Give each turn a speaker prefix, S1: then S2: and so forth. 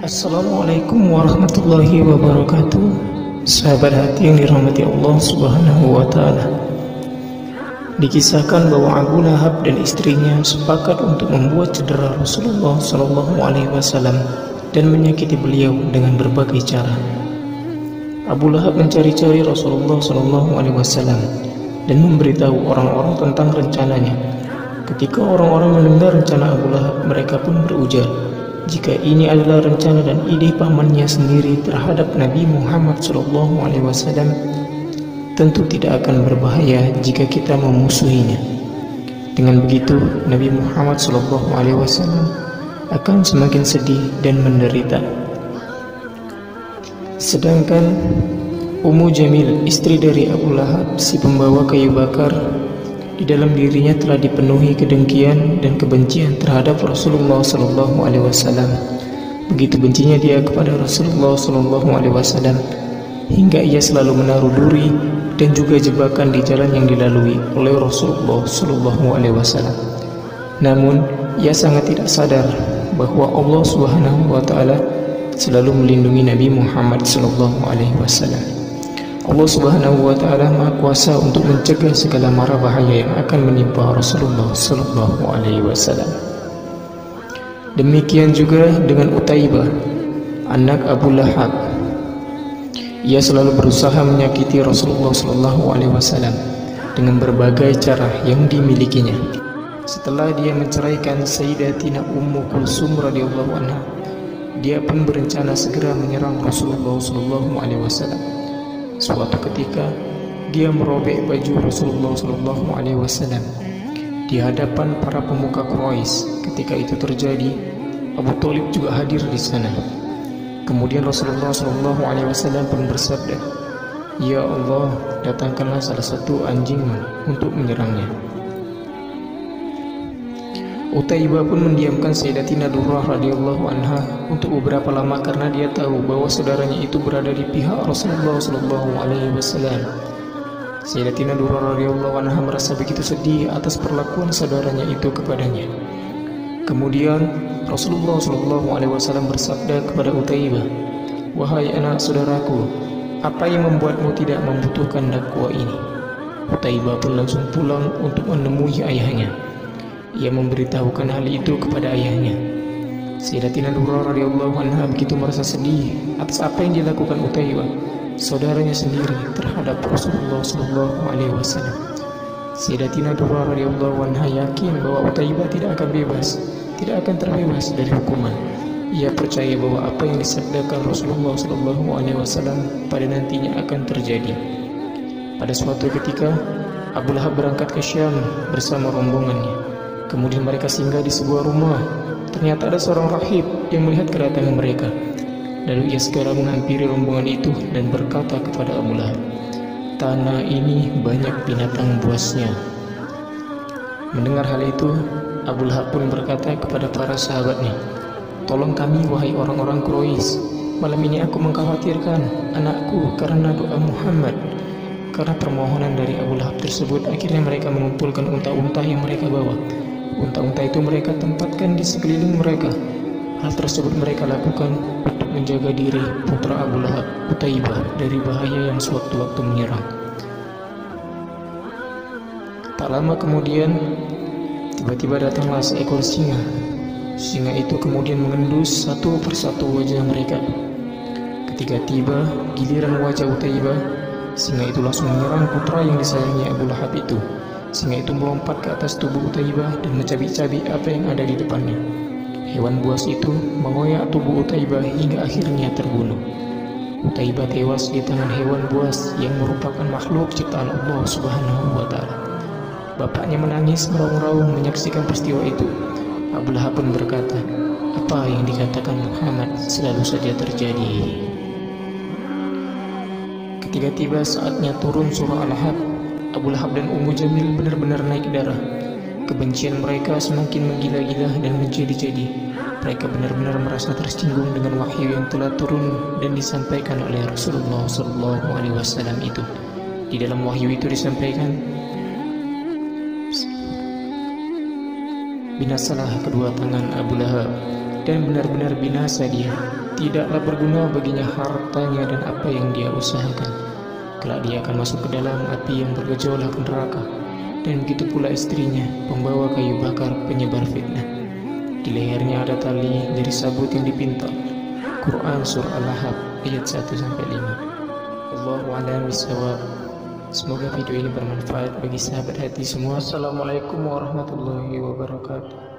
S1: Assalamualaikum warahmatullahi wabarakatuh. Sahabat hati yang dirahmati Allah Subhanahu wa Ta'ala. Dikisahkan bahwa Abu Lahab dan istrinya sepakat untuk membuat cedera Rasulullah Sallallahu Alaihi Wasallam dan menyakiti beliau dengan berbagai cara. Abu Lahab mencari-cari Rasulullah Sallallahu Alaihi Wasallam dan memberitahu orang-orang tentang rencananya. Ketika orang-orang mendengar rencana Abu Lahab, mereka pun berujar, jika ini adalah rencana dan ide pamannya sendiri terhadap Nabi Muhammad SAW, tentu tidak akan berbahaya jika kita memusuhinya. Dengan begitu, Nabi Muhammad SAW akan semakin sedih dan menderita. Sedangkan Ummu Jamil, istri dari Abu Lahab, si pembawa kayu bakar, di dalam dirinya telah dipenuhi kedengkian dan kebencian terhadap Rasulullah SAW. Begitu bencinya dia kepada Rasulullah SAW hingga ia selalu menaruh duri dan juga jebakan di jalan yang dilalui oleh Rasulullah SAW. Namun ia sangat tidak sadar bahwa Allah Subhanahu wa Ta'ala selalu melindungi Nabi Muhammad SAW. Allah Subhanahu wa Ta'ala Maha Kuasa untuk mencegah segala mara bahaya yang akan menimpa Rasulullah Sallallahu Alaihi Wasallam. Demikian juga dengan Utaibah, anak Abu Lahab. Ia selalu berusaha menyakiti Rasulullah Sallallahu Alaihi Wasallam dengan berbagai cara yang dimilikinya. Setelah dia menceraikan Sayyidatina Ummu Kulsum radhiyallahu anha, dia pun berencana segera menyerang Rasulullah Sallallahu Alaihi Wasallam. Suatu ketika dia merobek baju Rasulullah SAW di hadapan para pemuka Quraisy. Ketika itu terjadi, Abu Thalib juga hadir di sana. Kemudian Rasulullah SAW pun bersabda, "Ya Allah, datangkanlah salah satu anjingmu untuk menyerangnya." Utaibah pun mendiamkan Sayyidatina Durrah radhiyallahu anha untuk beberapa lama karena dia tahu bahwa saudaranya itu berada di pihak Rasulullah sallallahu alaihi wasallam. Sayyidatina Durrah radhiyallahu anha merasa begitu sedih atas perlakuan saudaranya itu kepadanya. Kemudian Rasulullah sallallahu alaihi wasallam bersabda kepada Utaibah, "Wahai anak saudaraku, apa yang membuatmu tidak membutuhkan dakwah ini?" Utaibah pun langsung pulang untuk menemui ayahnya. Ia memberitahukan hal itu kepada ayahnya. Sayyidatina Durrah radhiyallahu anha begitu merasa sedih atas apa yang dilakukan Utaibah, saudaranya sendiri, terhadap Rasulullah sallallahu alaihi wasallam. Sayyidatina Durrah radhiyallahu anha yakin bahwa Utaibah tidak akan terbebas dari hukuman. Ia percaya bahwa apa yang disabdakan Rasulullah sallallahu alaihi wasallam pada nantinya akan terjadi. Pada suatu ketika, Abu Lahab berangkat ke Syam bersama rombongannya. Kemudian mereka singgah di sebuah rumah. Ternyata ada seorang rahib yang melihat kedatangan mereka. Lalu ia segera menghampiri rombongan itu dan berkata kepada Abu Lahab, "Tanah ini banyak binatang buasnya." Mendengar hal itu, Abu Lahab pun berkata kepada para sahabatnya, "Tolong kami wahai orang-orang Quraisy. Malam ini aku mengkhawatirkan anakku karena doa Muhammad." Karena permohonan dari Abu Lahab tersebut, akhirnya mereka mengumpulkan unta-unta yang mereka bawa. Unta-unta itu mereka tempatkan di sekeliling mereka. Hal tersebut mereka lakukan untuk menjaga diri putra Abu Lahab, Utaibah, dari bahaya yang sewaktu-waktu menyerang. Tak lama kemudian, tiba-tiba datanglah seekor singa. Singa itu kemudian mengendus satu persatu wajah mereka. Ketika tiba giliran wajah Utaibah, singa itu langsung menyerang putra yang disayangi Abu Lahab itu. Singa itu melompat ke atas tubuh Utaibah dan mencabik-cabik apa yang ada di depannya. Hewan buas itu mengoyak tubuh Utaibah hingga akhirnya terbunuh. Utaibah tewas di tangan hewan buas yang merupakan makhluk ciptaan Allah Subhanahu wa Ta'ala. Bapaknya menangis meraung-raung menyaksikan peristiwa itu. Abu Lahab pun berkata, "Apa yang dikatakan Muhammad selalu saja terjadi." Ketika tiba saatnya turun surah Al-Lahab, Abu Lahab dan Ummu Jamil benar-benar naik darah. Kebencian mereka semakin menggila-gila dan menjadi-jadi. Mereka benar-benar merasa tersinggung dengan wahyu yang telah turun dan disampaikan oleh Rasulullah SAW itu. Di dalam wahyu itu disampaikan, binasalah kedua tangan Abu Lahab dan benar-benar binasa dia. Tidaklah berguna baginya hartanya dan apa yang dia usahakan. Kelak dia akan masuk ke dalam api yang bergejolak neraka. Dan begitu pula istrinya, pembawa kayu bakar penyebar fitnah. Di lehernya ada tali dari sabut yang dipintal. Quran Surah Al-Lahab ayat 1-5. Allahu a'lam bishawab. Semoga video ini bermanfaat bagi sahabat hati semua. Assalamualaikum warahmatullahi wabarakatuh.